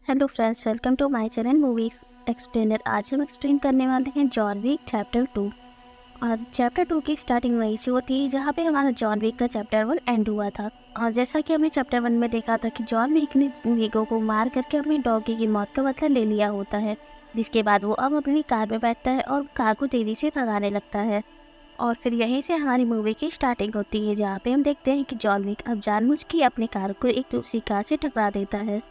Hello friends, welcome to my channel movies explainer. आज हम explain करने वाले हैं जॉन विक चैप्टर 2। और चैप्टर 2 की स्टार्टिंग वहीं से होती है जहाँ पे हमारा जॉन विक का चैप्टर 1 एंड हुआ था। और जैसा कि हमने चैप्टर 1 में देखा था कि जॉन विक ने वीगो को मार करके अपनी डॉगी की मौत का बदला ले लिया होता है, जिसके बाद वो अब अपनी कार में बैठता है और कार को तेज़ी से भगाने लगता है। और फिर यहीं से हमारी मूवी की स्टार्टिंग होती है जहाँ पे हम देखते हैं कि जॉन विक अब जानबूझ के अपनी कार को एक दूसरी कार से टकरा देता है।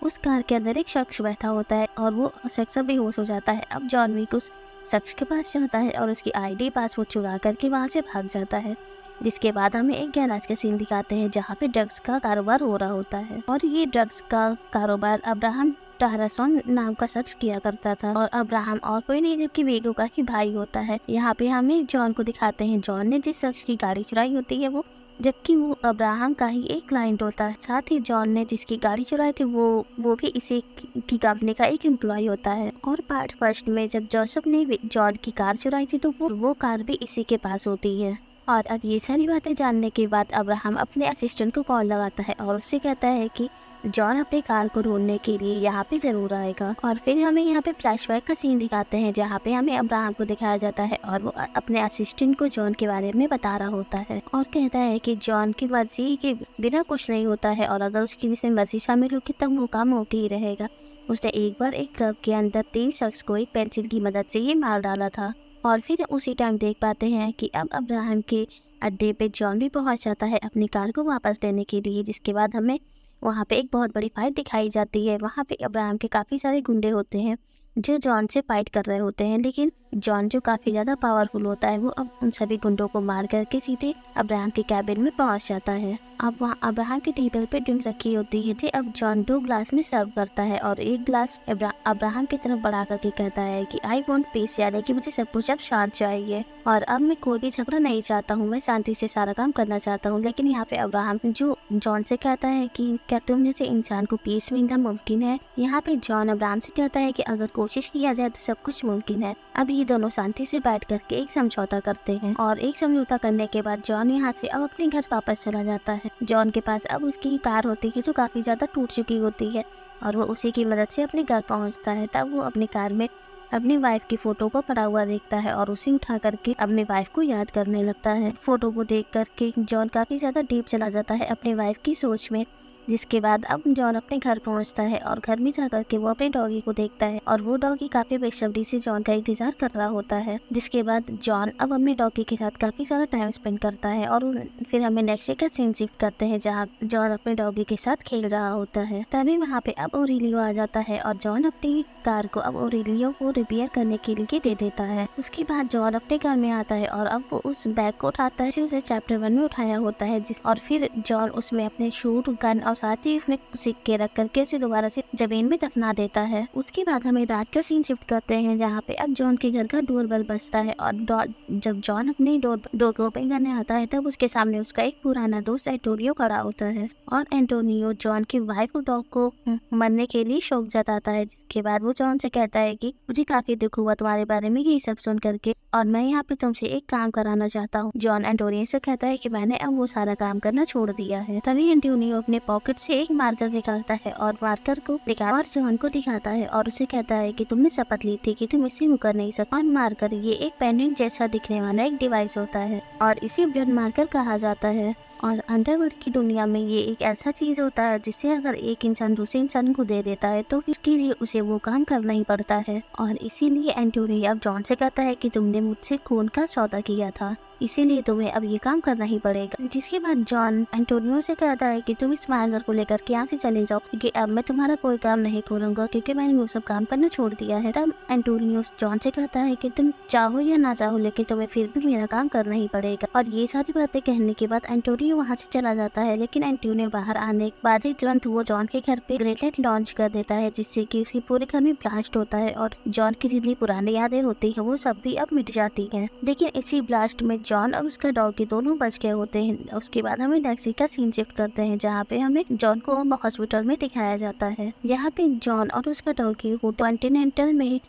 उस कार के अंदर एक शख्स बैठा होता है और वो शख्स बेहोश हो जाता है। अब जॉन विक उस शख्स के पास जाता है और उसकी आईडी पासवर्ड चुरा करके वहाँ से भाग जाता है। जिसके बाद हमें एक गैराज का सीन दिखाते हैं जहाँ पे ड्रग्स का कारोबार हो रहा होता है। और ये ड्रग्स का कारोबार अब्राहम टाहरासोन नाम का शख्स किया करता था। और अब्राहम और कोई नहीं जबकि वीगो का ही भाई होता है। यहाँ पे हमें जॉन को दिखाते हैं। जॉन ने जिस शख्स की गाड़ी चुराई होती है वो जबकि वो अब्राहम का ही एक क्लाइंट होता है। साथ ही जॉन ने जिसकी गाड़ी चुराई थी वो भी इसी की कंपनी का एक एम्प्लॉय होता है। और पार्ट फर्स्ट में जब जोसेफ ने जॉन की कार चुराई थी तो वो कार भी इसी के पास होती है। और अब ये सारी बातें जानने के बाद अब्राहम अपने असिस्टेंट को कॉल लगाता है और उससे कहता है कि जॉन अपनी कार को ढूंढने के लिए यहाँ पे जरूर आएगा। और फिर हमें यहाँ पे फ्लैशबैक का सीन दिखाते हैं जहाँ पे हमें अब्राहम को दिखाया जाता है और वो अपने असिस्टेंट को जॉन के बारे में बता रहा होता है और कहता है कि जॉन की मर्जी के बिना कुछ नहीं होता है और अगर उसकी जिसमें मर्जी शामिल होगी तब वो काम होके ही रहेगा। उसने एक बार एक क्लब के अंदर 3 शख्स को एक पेंसिल की मदद से ये मार डाला था। और फिर उसी टाइम देख पाते हैं कि अब अब्राहम के अड्डे पे जॉन भी पहुंच जाता है अपनी कार को वापस देने के लिए। जिसके बाद हमें वहाँ पे एक बहुत बड़ी फाइट दिखाई जाती है। वहाँ पे अब्राहम के काफ़ी सारे गुंडे होते हैं जो जॉन से फाइट कर रहे होते हैं, लेकिन जॉन जो काफ़ी ज़्यादा पावरफुल होता है वो अब उन सभी गुंडों को मार करके सीधे अब्राहम के कैबिन में पहुँच जाता है। अब वहाँ अब्राहम के टेबल पे ड्रिंक्स रखी होती है थी। अब जॉन 2 ग्लास में सर्व करता है और एक ग्लास अब्राहम की तरफ बढ़ा करके कहता है कि आई वॉन्ट पीस, यानी कि मुझे सब कुछ अब शांत चाहिए और अब मैं कोई भी झगड़ा नहीं चाहता हूँ, मैं शांति से सारा काम करना चाहता हूँ। लेकिन यहाँ पे अब्राहम जो जॉन से कहता है कि क्या तुम जैसे इंसान को पीस मिलना मुमकिन है। यहाँ पे जॉन अब्राहम से कहता है कि अगर कोशिश किया जाए तो सब कुछ मुमकिन है। अब ये दोनों शांति से बैठ करके एक समझौता करते हैं और एक समझौता करने के बाद जॉन यहाँ से अब अपने घर वापस चला जाता है। जॉन के पास अब उसकी कार होती है जो काफी ज्यादा टूट चुकी होती है और वो उसी की मदद से अपने घर पहुँचता है। तब वो अपनी कार में अपनी वाइफ की फोटो को पड़ा हुआ देखता है और उसे उठा करके अपनी वाइफ को याद करने लगता है। फोटो को देख करके जॉन काफी ज्यादा डीप चला जाता है अपनी वाइफ की सोच में। जिसके बाद अब जॉन अपने घर पहुंचता है और घर में जाकर के वो अपने डॉगी को देखता है और वो डॉगी काफी बेसब्री से जॉन का इंतजार कर रहा होता है। जिसके बाद जॉन अब अपने डॉगी के साथ काफी सारा टाइम स्पेंड करता है और फिर हमें नेक्स्ट डे का सीन शिफ्ट करते हैं जहाँ जॉन अपने डॉगी के साथ खेल रहा होता है। तभी वहाँ पे अब ओरेलियो आ जाता है और जॉन अपनी कार को अब ओरेलियो को रिपेयर करने के लिए दे देता है। उसके बाद जॉन अपने घर में आता है और अब वो उस बैग को उठाता है जो उसे चैप्टर 1 में उठाया होता है। और फिर जॉन उसमें अपने शूट गन और साथ ही उसमें सिक्के रख करके उसे दोबारा से जमीन में दफना देता है। उसके बाद हमें रात का सीन शिफ्ट करते हैं जहाँ पे अब जॉन के घर का डोरबेल बजता है और जब जॉन अपने डोर को ओपन करने आता है तब उसके सामने उसका एक पुराना दोस्त एंटोनियो खड़ा होता है और एंटोनियो जॉन की वाइफ और डॉग को मरने के लिए शोक जताता है। जिसके बाद वो जॉन से कहता है कि मुझे काफी दुख हुआ तुम्हारे बारे में ये सब सुन करके और मैं यहाँ पे तुमसे एक काम कराना चाहता हूँ। जॉन एंटोनियो से कहता है कि मैंने अब वो सारा काम करना छोड़ दिया है। तभी एंटोनियो अपने पॉकेट से एक मार्कर निकालता है और मार्कर को और जॉन को दिखाता है और उसे कहता है कि तुमने शपथ ली थी कि तुम इससे मुकर नहीं सकते। और मार्कर ये एक पेंडेंट जैसा दिखने वाला एक डिवाइस होता है और इसे ब्लड मार्कर कहा जाता है। और अंडरवर्ल्ड की दुनिया में ये एक ऐसा चीज होता है जिससे अगर एक इंसान दूसरे इंसान को दे देता है तो इसके लिए उसे वो काम करना ही पड़ता है। और इसीलिए एंटोनियो अब जॉन से कहता है कि तुमने मुझसे खून का सौदा किया था, इसीलिए तुम्हें अब ये काम करना ही पड़ेगा। जिसके बाद जॉन एंटोनियो से कहता है कि तुम इस मार्कर को लेकर के यहाँ से चले जाओ क्योंकि अब मैं तुम्हारा कोई काम नहीं करूंगा क्योंकि मैंने वो सब काम करना छोड़ दिया है। तब एंटोनियो जॉन से कहता है कि तुम चाहो या ना चाहो लेकिन तुम्हें फिर भी मेरा काम करना ही पड़ेगा। और ये सारी बातें कहने के बाद एंटोनियो वहाँ से चला जाता है। लेकिन एंटोनियो बाहर आने के बाद ही तुरंत वो जॉन के घर पे ग्रेनेड लॉन्च कर देता है जिससे कि उसके पूरे घर में ब्लास्ट होता है और जॉन की जितनी पुरानी यादें होती है वो सब भी अब मिट जाती है। लेकिन इसी ब्लास्ट में जॉन और उसका डॉगी दोनों बच गए होते हैं। उसके बाद हमें नेक्स्ट का सीन शिफ्ट करते हैं जहाँ पे हमें जॉन को हॉस्पिटल में दिखाया जाता है। यहाँ पे जॉन और उसका डॉगी कॉन्टिनेंटल में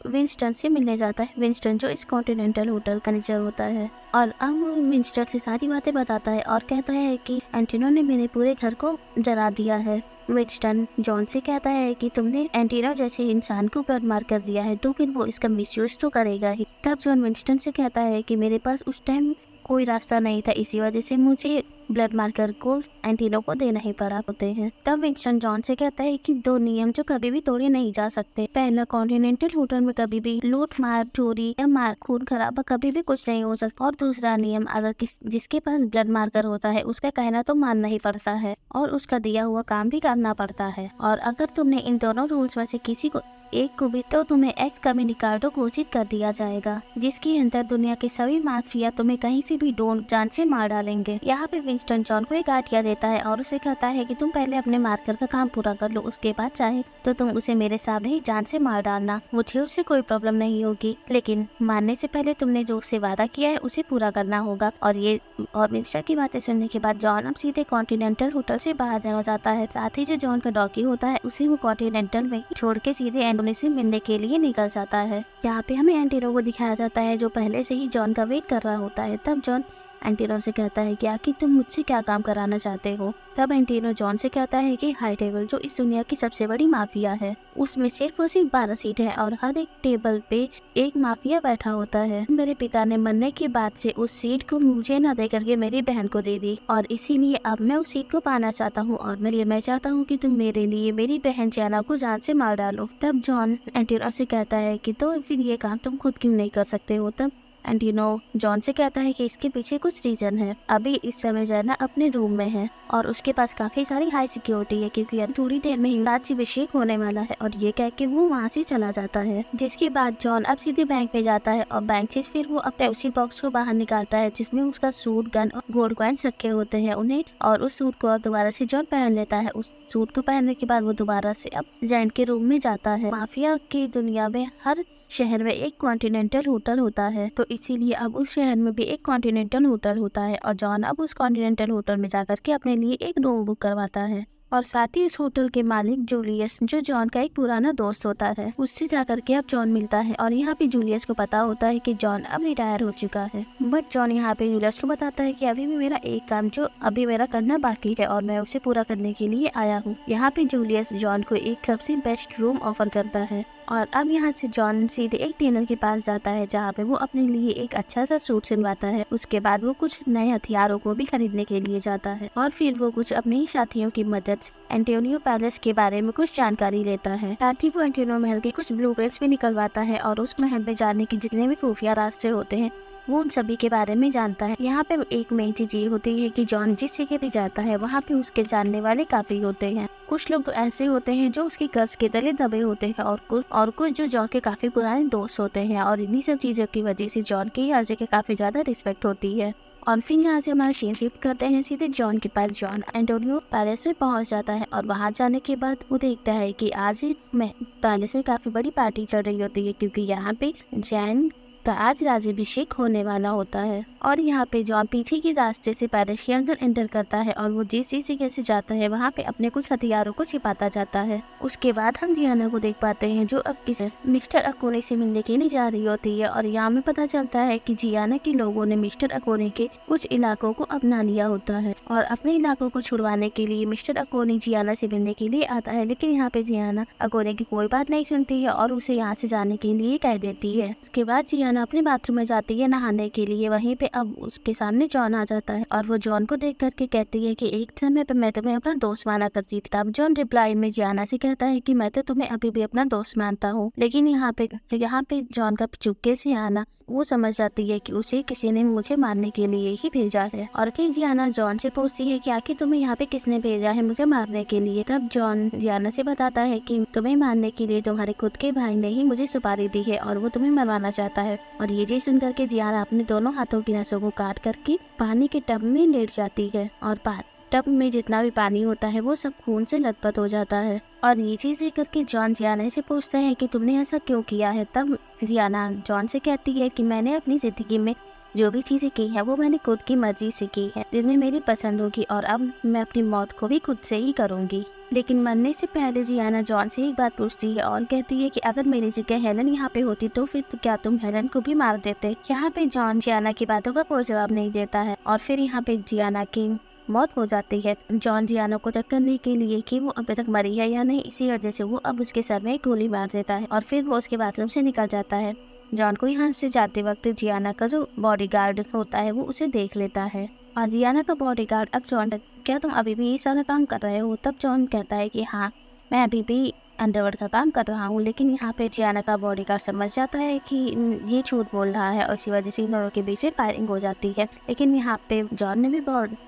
विंस्टन से मिलने जाता है। विंस्टन जो इस कॉन्टिनेंटल होटल का मैनेजर होता है और अब वो विंस्टन से सारी बातें बताता है और कहता है कि एंटोनियो ने मेरे पूरे घर को जला दिया है विंस्टन जॉन से कहता है कि तुमने एंटीना जैसे इंसान को ब्लड मार कर दिया है तो फिर वो इसका मिसयूज तो करेगा ही। तब जॉन विंस्टन से कहता है कि मेरे पास उस टाइम कोई रास्ता नहीं था, इसी वजह से मुझे ब्लड मार्कर को एंटीनो को देना ही पड़ा होते हैं। तब विंस्टन जॉन से कहता है कि दो नियम जो कभी भी तोड़े नहीं जा सकते। पहला, कॉन्टिनेंटल होटल में कभी भी लूट मार, चोरी या मार, खून खराबा कभी भी कुछ नहीं हो सकता। और दूसरा नियम, अगर जिसके पास ब्लड मार्कर होता है उसका कहना तो मानना ही पड़ता है और उसका दिया हुआ काम भी करना पड़ता है। और अगर तुमने इन दोनों रूल्स में से किसी को एक को भी तो तुम्हें एक्स कम्युनिकाटो घोषित कर दिया जाएगा, जिसके अंदर दुनिया के सभी माफिया तुम्हें कहीं से भी ढूंढ जान से मार डालेंगे। यहाँ पे विंस्टन जॉन को एक आइडिया देता है और उसे कहता है कि तुम पहले अपने मार्कर का काम पूरा कर लो, उसके बाद चाहे तो तुम उसे मेरे सामने ही जान से मार डालना, मुझे उससे कोई प्रॉब्लम नहीं होगी, लेकिन मारने से पहले तुमने जो उससे वादा किया है उसे पूरा करना होगा। और विंस्टन की बातें सुनने के बाद जॉन अब सीधे कॉन्टिनेंटल होटल से बाहर जाना चाहता है। साथ ही जो जॉन का डॉगी होता है उसे वो कॉन्टिनेंटल में छोड़ के सीधे एंटोनी से मिलने के लिए निकल जाता है। यहाँ पे हमें एंटीनो को दिखाया जाता है जो पहले से ही जॉन का वेट कर रहा होता है। तब जॉन एंटीनो से कहता है कि आखिर तुम मुझसे क्या काम कराना चाहते हो। तब एंटीनो जॉन से कहता है कि हाई टेबल जो इस दुनिया की सबसे बड़ी माफिया है उसमें सिर्फ और सिर्फ 12 सीट है और हर एक टेबल पे एक माफिया बैठा होता है। मेरे पिता ने मरने के बाद से उस सीट को मुझे न दे करके मेरी बहन को दे दी और इसीलिए अब मैं उस सीट को पाना चाहता हूँ और मैं चाहता हूँ कि तुम मेरे लिए मेरी बहन जियाना को जान से मार डालो। तब जॉन एंटीनो से कहता है कि तो फिर ये काम तुम खुद क्यों नहीं कर सकते हो। तब एंटीनो जॉन से कहता है कि इसके पीछे कुछ रीजन है। अभी इस समय जाना अपने रूम में है और उसके पास काफी सारी हाई सिक्योरिटी है क्योंकि अब थोड़ी देर में ही राज्याभिषेक होने वाला है। और ये कह के वो वहाँ से चला जाता है, जिसके बाद जॉन अब सीधे बैंक पे जाता है और बैंक से फिर वो अपने उसी बॉक्स को बाहर निकालता है जिसमें उसका सूट, गन और गोल्ड कॉइन्स रखे होते हैं उन्हें, और उस सूट को अब दोबारा से जॉन पहन लेता है। उस सूट को पहनने के बाद वो दोबारा से अब जैन के रूम में जाता है। माफिया की दुनिया में हर शहर में एक कॉन्टिनेंटल होटल होता है, तो इसीलिए अब उस शहर में भी एक कॉन्टिनेंटल होटल होता है और जॉन अब उस कॉन्टिनेंटल होटल में जाकर के अपने लिए एक रूम बुक करवाता है। और साथ ही इस होटल के मालिक जूलियस, जो जॉन का एक पुराना दोस्त होता है, उससे जाकर के अब जॉन मिलता है और यहाँ पे जूलियस को पता होता है कि जॉन अब रिटायर हो चुका है। बट जॉन यहाँ पे जूलियस को बताता है कि अभी भी मेरा एक काम जो अभी मेरा करना बाकी है और मैं उसे पूरा करने के लिए आया हूँ। यहाँ पे जूलियस जॉन को एक सबसे बेस्ट रूम ऑफर करता है और अब यहाँ से जॉन सीधे एक टेलर के पास जाता है जहाँ पे वो अपने लिए एक अच्छा सा सूट सिलवाता है। उसके बाद वो कुछ नए हथियारों को भी खरीदने के लिए जाता है और फिर वो कुछ अपने ही साथियों की मदद एंटोनियो पैलेस के बारे में कुछ जानकारी लेता है। साथ ही वो एंटोनियो महल के कुछ ब्लूप्रिंट्स भी निकलवाता है और उस महल में जाने के जितने भी खुफिया रास्ते होते हैं वो उन सभी के बारे में जानता है। यहाँ पे एक मेन चीज ये होती है कि जॉन जिस जगह भी जाता है वहाँ पे उसके जानने वाले काफी होते हैं। कुछ लोग तो ऐसे होते हैं जो उसकी कर्ज के तले दबे होते हैं और कुछ जो जॉन के काफी पुराने दोस्त होते हैं और इन्हीं सब चीजों की वजह से जॉन की हर जगह काफी ज्यादा रिस्पेक्ट होती है। और फिर यहाँ से हमारा सीन शिफ्ट करते हैं सीधे जॉन के पास। जॉन एंटोनियो पैलेस में पहुंच जाता है और वहां जाने के बाद वो देखता है कि आज ही पैलेस में काफी बड़ी पार्टी चल रही होती है क्योंकि यहाँ पे जैन का आज राज्याभिषेक होने वाला होता है। और यहाँ पे जॉन पीछे के रास्ते से पैलेस के अंदर एंटर करता है और वो जिस जगह से जाता है वहाँ पे अपने कुछ हथियारों को छिपाता जाता है। उसके बाद हम जियाना को देख पाते हैं जो अब किसी मिस्टर अकोने से मिलने के लिए जा रही होती है और यहाँ में पता चलता है कि जियाना के लोगों ने मिस्टर अकोने के कुछ इलाकों को अपना लिया होता है और अपने इलाकों को छुड़वाने के लिए मिस्टर अकोने जियाना से मिलने के लिए आता है। लेकिन यहाँ पे जियाना अकोने की कोई बात नहीं सुनती है और उसे यहाँ से जाने के लिए कह देती है। उसके बाद जियाना अपने बाथरूम में जाती है नहाने के लिए। वहीं पे अब उसके सामने जॉन आ जाता है और वो जॉन को देख करके कहती है कि एक समय पे मैं तुम्हें अपना दोस्त माना करती थी। तब जॉन रिप्लाई में जियाना से कहता है कि मैं तो तुम्हें अभी भी अपना दोस्त मानता हूँ। लेकिन यहाँ पे जॉन का चुपके से आना, वो समझ जाती है कि उसे किसी ने मुझे मारने के लिए ही भेजा है। और फिर जियाना जॉन से पूछती है कि आखिर तुम्हें यहाँ पे किसने भेजा है मुझे मारने के लिए। तब जॉन जियाना से बताता है कि तुम्हें मारने के लिए तुम्हारे खुद के भाई ने ही मुझे सुपारी दी है और वो तुम्हें मरवाना चाहता है। और ये चीज सुन करके जियाना अपने दोनों हाथों की नसों को काट करके पानी के टब में लेट जाती है और टब में जितना भी पानी होता है वो सब खून से लथपथ हो जाता है। और ये चीज देख करके जॉन जियाना से पूछता है कि तुमने ऐसा क्यों किया है। तब जियाना जॉन से कहती है कि मैंने अपनी जिंदगी में जो भी चीजें की है वो मैंने खुद की मर्जी से की है, जिसमें मेरी पसंद होगी और अब मैं अपनी मौत को भी खुद से ही करूंगी। लेकिन मरने से पहले जियाना जॉन से एक बात पूछती है और कहती है कि अगर मेरी जगह हेलन यहाँ पे होती तो फिर क्या तुम हेलन को भी मार देते। यहाँ पे जॉन जियाना की बातों का कोई जवाब नहीं देता है और फिर यहाँ पे जियाना की मौत हो जाती है। जॉन जियाना को चेक करने के लिए कि वो अभी तक मरी है या नहीं, इसी वजह से वो अब उसके सर में एक गोली मार देता है और फिर वो उसके बाथरूम से निकल जाता है। जॉन को यहाँ से जाते वक्त जियाना का जो बॉडीगार्ड होता है वो उसे देख लेता है और जियाना का बॉडीगार्ड अब जॉन तक, क्या तुम अभी भी ये सारा काम कर रहे हो? तब जॉन कहता है कि हाँ, मैं अभी भी अंडरवर्ल्ड का काम कर रहा हूँ। लेकिन यहाँ पे जियाना का बॉडीगार्ड समझ जाता है कि ये झूठ बोल रहा है और इसी वजह से इन दोनों के बीच में फायरिंग हो जाती है। लेकिन यहाँ पे जॉन ने भी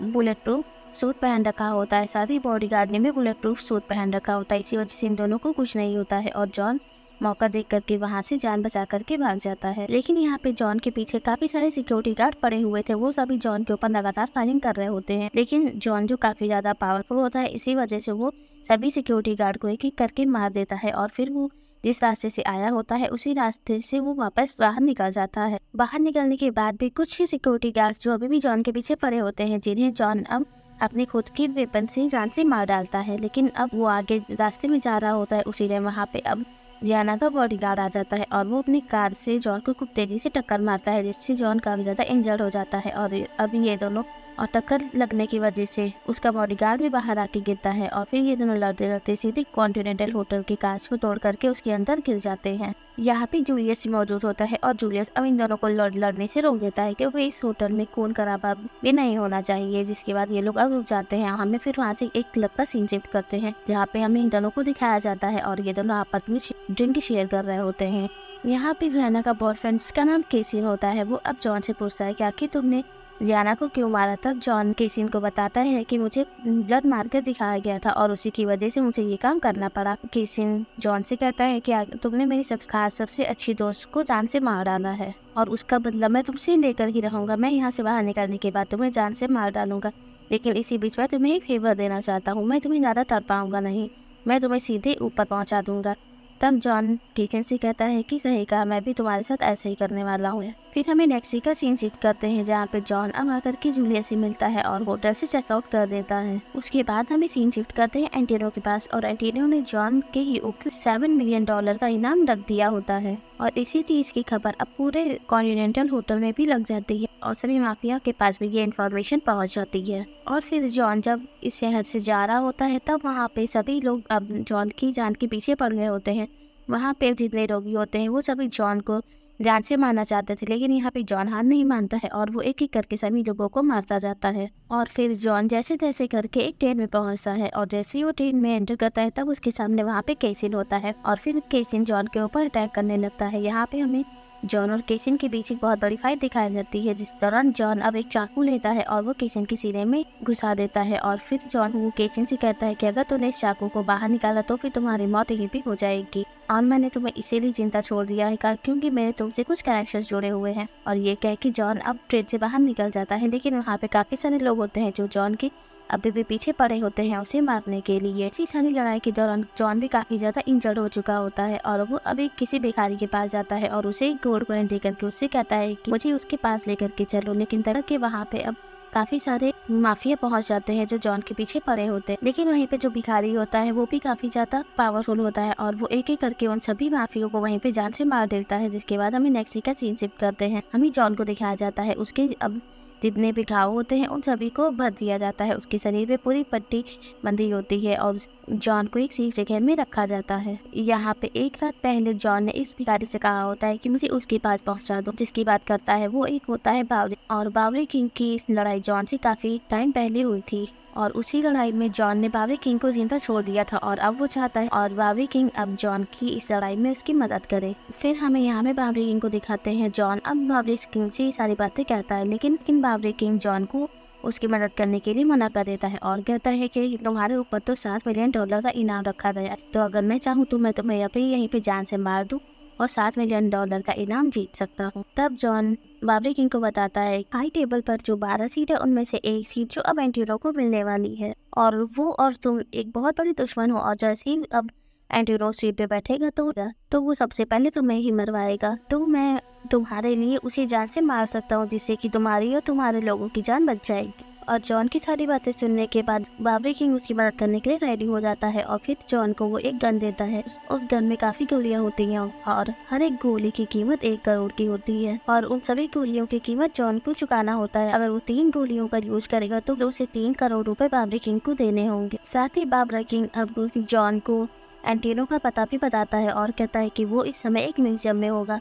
बुलेट प्रूफ सूट पहन रखा होता है, साथ ही बॉडीगार्ड ने भी बुलेट प्रूफ सूट पहन रखा होता है, इसी वजह से इन दोनों को कुछ नहीं होता है और जॉन मौका देख करके वहाँ से जान बचा करके भाग जाता है। लेकिन यहाँ पे जॉन के पीछे काफी सारे सिक्योरिटी गार्ड पड़े हुए थे, वो सभी जॉन के ऊपर लगातार फायरिंग कर रहे होते हैं। लेकिन जॉन जो काफी ज्यादा पावरफुल होता है, इसी वजह से वो सभी सिक्योरिटी गार्ड को एक एक करके मार देता है और फिर वो जिस रास्ते से आया होता है उसी रास्ते से वो वापस बाहर निकल जाता है। बाहर निकलने के बाद भी कुछ ही सिक्योरिटी गार्ड जो अभी भी जॉन के पीछे पड़े होते हैं, जिन्हें जॉन अब अपने खुद की वेपन से जान से मार डालता है। लेकिन अब वो आगे रास्ते में जा रहा होता है, उसी टाइम वहाँ पे अब जियाना का बॉडीगार्ड आ जाता है और वो अपनी कार से जॉन को खूब तेजी से टक्कर मारता है, जिससे जॉन काफी ज्यादा इंजर्ड हो जाता है। और अभी ये दोनों और टक्कर लगने की वजह से उसका बॉडीगार्ड भी बाहर आके गिरता है और फिर ये दोनों लड़ते लड़ते सीधे कॉन्टिनेंटल होटल के कांच को तोड़ करके उसके अंदर गिर जाते हैं। यहाँ पे जूलियस मौजूद होता है और जूलियस अब इन दोनों को लड़ने से रोक देता है, क्योंकि इस होटल में खून खराबा भी नहीं होना चाहिए। जिसके बाद ये लोग अब रुक जाते हैं। हमें फिर वहाँ से एक क्लब का सीन शिफ्ट करते हैं, जहाँ पे हमें इन दोनों को दिखाया जाता है और ये दोनों आपस में ड्रिंक शेयर कर रहे होते हैं। यहाँ पे जियाना का बॉयफ्रेंड, जिसका नाम केसिन होता है, वो अब जॉन से पूछता है कि आखिर तुमने जियाना को क्यों मारा था। जॉन केसिन को बताता है कि मुझे ब्लड मारकर दिखाया गया था और उसी की वजह से मुझे ये काम करना पड़ा। केसिन जॉन से कहता है कि तुमने मेरी सबसे अच्छी दोस्त को जान से मार डाला है और उसका बदला मैं तुमसे लेकर ही रहूंगा। मैं यहाँ से बाहर निकलने के बाद तुम्हें जान से मार डालूंगा, लेकिन इसी बीच में तुम्हें एक फेवर देना चाहता हूँ। मैं तुम्हें ज़्यादा तड़पाऊंगा नहीं, मैं तुम्हें सीधे ऊपर पहुँचा दूंगा। तब जॉन किचन से कहता है कि सही कहा, मैं भी तुम्हारे साथ ऐसे ही करने वाला हूँ। फिर हमें नेक्स्ट का सीन शिफ्ट करते हैं, जहाँ पे जॉन अब आकर के जूलिया से मिलता है और होटल से चेकआउट कर देता है। उसके बाद हमें सीन शिफ्ट करते हैं एंटोनियो के पास और एंटोनियो ने जॉन के ही ऊपर $7 मिलियन का इनाम रख दिया होता है और इसी चीज की खबर अब पूरे कॉन्टिनेंटल होटल में भी लग जाती है और सभी माफिया के पास भी ये इन्फॉर्मेशन पहुंच जाती है। और फिर जॉन जब इस शहर से जा रहा होता है, तब वहाँ पे सभी लोग अब जॉन की जान के पीछे पड़ गए होते हैं। वहाँ पे जितने रोगी होते हैं वो सभी जॉन को जान से मारना चाहते थे, लेकिन यहाँ पे जॉन हार नहीं मानता है और वो एक एक करके सभी लोगों को मारता जाता है। और फिर जॉन जैसे तैसे करके एक ट्रेन में पहुँचता है और जैसे ही वो ट्रेन में एंटर करता है, तब उसके सामने वहाँ पे केसिन होता है और फिर केसिन जॉन के ऊपर अटैक करने लगता है। यहाँ पे हमें जॉन और केसिन के बीच एक बहुत बड़ी फाइट दिखाई जाती है, जिस दौरान जॉन अब एक चाकू लेता है और वो केसिन के सीने में घुसा देता है और फिर जॉन वो केसिन से कहता है कि अगर तूने इस चाकू को बाहर निकाला तो फिर तुम्हारी मौत यहीं पे हो जाएगी और मैंने तुम्हें इसीलिए जिंदा छोड़ दिया है क्योंकि मेरे तुमसे कुछ कनेक्शन जुड़े हुए हैं। और ये कह के जॉन अब ट्रेन से बाहर निकल जाता है, लेकिन वहाँ पे काफी सारे लोग होते हैं जो जॉन की अभी भी पीछे पड़े होते हैं उसे मारने के लिए। इसी सारी लड़ाई के दौरान जॉन भी काफी ज्यादा इंजर्ड हो चुका होता है और वो अभी किसी भिखारी के पास जाता है और उसे गोल्ड कॉइन देकर के उससे कहता है कि मुझे उसके पास लेकर के चलो। लेकिन तरह के वहाँ पे अब काफी सारे माफिया पहुंच जाते हैं जो जॉन के पीछे पड़े होते हैं, लेकिन वहीं पे जो भिखारी होता है वो भी काफी ज्यादा पावरफुल होता है और वो एक एक करके उन सभी माफियों को वहीं पे जान से मार देता है। जिसके बाद हमें नेक्स्ट का सीन शिफ्ट करते हैं। हमें जॉन को दिखाया जाता है, उसके अब जितने भी घाव होते हैं उन सभी को भर दिया जाता है। उसके शरीर में पूरी पट्टी बंधी होती है और जॉन को एक सेफ जगह में रखा जाता है। यहाँ पे एक साथ पहले जॉन ने इस भिखारी से कहा होता है कि मुझे उसके पास पहुँचा दो। जिसकी बात करता है वो एक होता है बावरी, और बावरी किंग की लड़ाई जॉन से काफी टाइम पहले हुई थी और उसी लड़ाई में जॉन ने बावरी किंग को जिंदा छोड़ दिया था और अब वो चाहता है और बावरी किंग अब जॉन की इस लड़ाई में उसकी मदद करे। फिर हमें यहाँ में बावरी किंग को दिखाते हैं। जॉन अब बावरी किंग से ये सारी बातें कहता है, लेकिन बावरी किंग जॉन को उसकी मदद करने के लिए मना कर देता है और कहता है कि तुम्हारे ऊपर तो $7 मिलियन का इनाम रखा गया है, तो अगर मैं चाहूँ तो मैं तुम्हें अभी यहीं पे जान से मार दूँ और $7 मिलियन का इनाम जीत सकता हूँ। तब जॉन बावरी किंग को बताता है हाई टेबल पर जो 12 सीट है उनमें से एक सीट जो अब एंटीरो को मिलने वाली है और वो और तुम एक बहुत बड़ी दुश्मन हो और जैसे ही अब एंटीरो सीट पे बैठेगा तो वो सबसे पहले तुम्हें ही मरवाएगा, तो मैं तुम्हारे लिए उसे जान से मार सकता हूँ जिससे कि तुम्हारी और तुम्हारे लोगों की जान बच जाएगी। और जॉन की सारी बातें सुनने के बाद बाबरी किंग उसकी मदद करने के लिए रेडी हो जाता है और फिर जॉन को वो एक गन देता है। उस गन में काफी गोलियां होती हैं और हर एक गोली की कीमत 1 करोड़ की होती है और उन सभी गोलियों की कीमत जॉन को चुकाना होता है। अगर वो 3 गोलियों का यूज करेगा तो उसे 3 करोड़ रुपए बाबरी किंग को देने होंगे। साथ ही बाबरा किंग अब जॉन को एंटीनो का पता भी बताता है और कहता है कि वो इस समय एक म्यूजियम में होगा।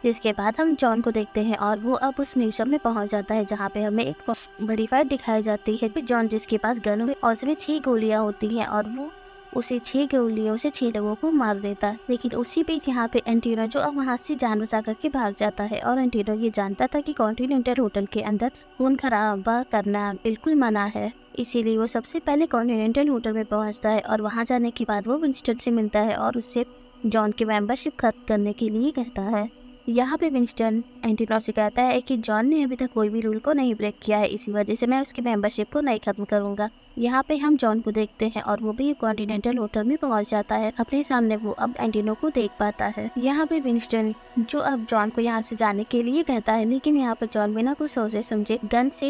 जिसके बाद हम जॉन को देखते हैं और वो अब उस म्यूजियम में पहुंच जाता है जहाँ पे हमें एक बड़ी फाइट दिखाई जाती है। फिर जॉन जिसके पास गन है और उसमें 6 गोलियां होती हैं और वो उसे 6 गोलियों से 6 लोगों को मार देता है। लेकिन उसी बीच यहाँ पे एंटीनो जो अब वहाँ से जान बचा करके भाग जाता है और एंटीनो ये जानता था कि कॉन्टिनेंटल होटल के अंदर खून खराबा करना बिल्कुल मना है, इसीलिए वो सबसे पहले कॉन्टिनेंटल होटल में पहुंचता है और वहां जाने के बाद वो विंस्टन से मिलता है और उससे जॉन की मेंबरशिप खत्म करने के लिए कहता है। यहाँ पे विंस्टन एंटीनो से कहता है कि जॉन ने अभी तक कोई भी रूल को नहीं ब्रेक किया है, इसी वजह से मैं उसकी मेंबरशिप को नहीं खत्म करूँगा। यहाँ पे हम जॉन को देखते हैं और वो भी कॉन्टिनेंटल होटल में पहुँच जाता है। अपने सामने वो अब एंटीनो को देख पाता है। यहाँ पे विंस्टन जो अब जॉन को यहाँ से जाने के लिए कहता है, लेकिन यहाँ पर जॉन बिना कुछ सोचे समझे गन से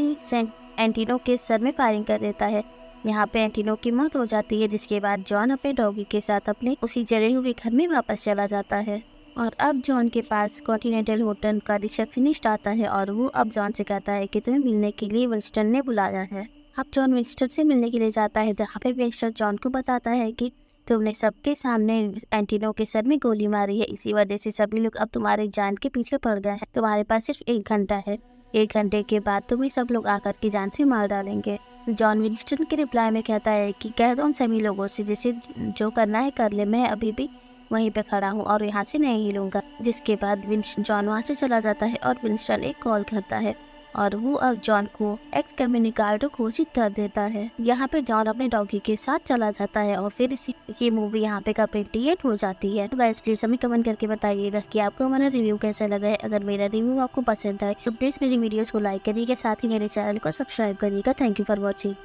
एंटीनो के सर में फायरिंग कर देता है। यहाँ पे एंटीनो की मौत हो जाती है, जिसके बाद जॉन अपने डॉगी के साथ अपने उसी जले हुए घर में वापस चला जाता है। और अब जॉन के पास कॉन्टिनेंटल होटल का रिसेप्शनिस्ट आता है और वो अब जॉन से कहता है कि तुम्हें मिलने के लिए विंस्टन ने बुलाया है। अब जॉन विंस्टन से मिलने के लिए जाता है, जहाँ पे विंस्टन जॉन को बताता है कि तुमने सबके सामने एंटीनो के सर में गोली मारी है, इसी वजह से सभी लोग अब तुम्हारे जान के पीछे पड़ गए हैं। तुम्हारे पास सिर्फ 1 घंटा है, 1 घंटे के बाद तुम्हें सब लोग आकर के जान से मार डालेंगे। जॉन विंस्टन के रिप्लाई में कहता है कि कह दो उन सभी लोगों से जिसे जो करना है कर ले, मैं अभी भी वहीं पे खड़ा हूँ और यहाँ से नहीं हिलूंगा। जिसके बाद जॉन वहाँ से चला जाता है और विंस्टन एक कॉल करता है और वो अब जॉन को एक्स कम्युनिकाटो घोषित कर देता है। यहाँ पे जॉन अपने डॉगी के साथ चला जाता है और फिर ये मूवी यहाँ पे कंप्लीट हो जाती है। तो गाइस प्लीज हमें कमेंट करके बताइएगा कि आपको हमारा रिव्यू कैसा लगा है। अगर मेरा रिव्यू आपको पसंद आए तो प्लीज मेरी वीडियोस को लाइक करिएगा, साथ ही मेरे चैनल को सब्सक्राइब करिएगा। Thank you for watching.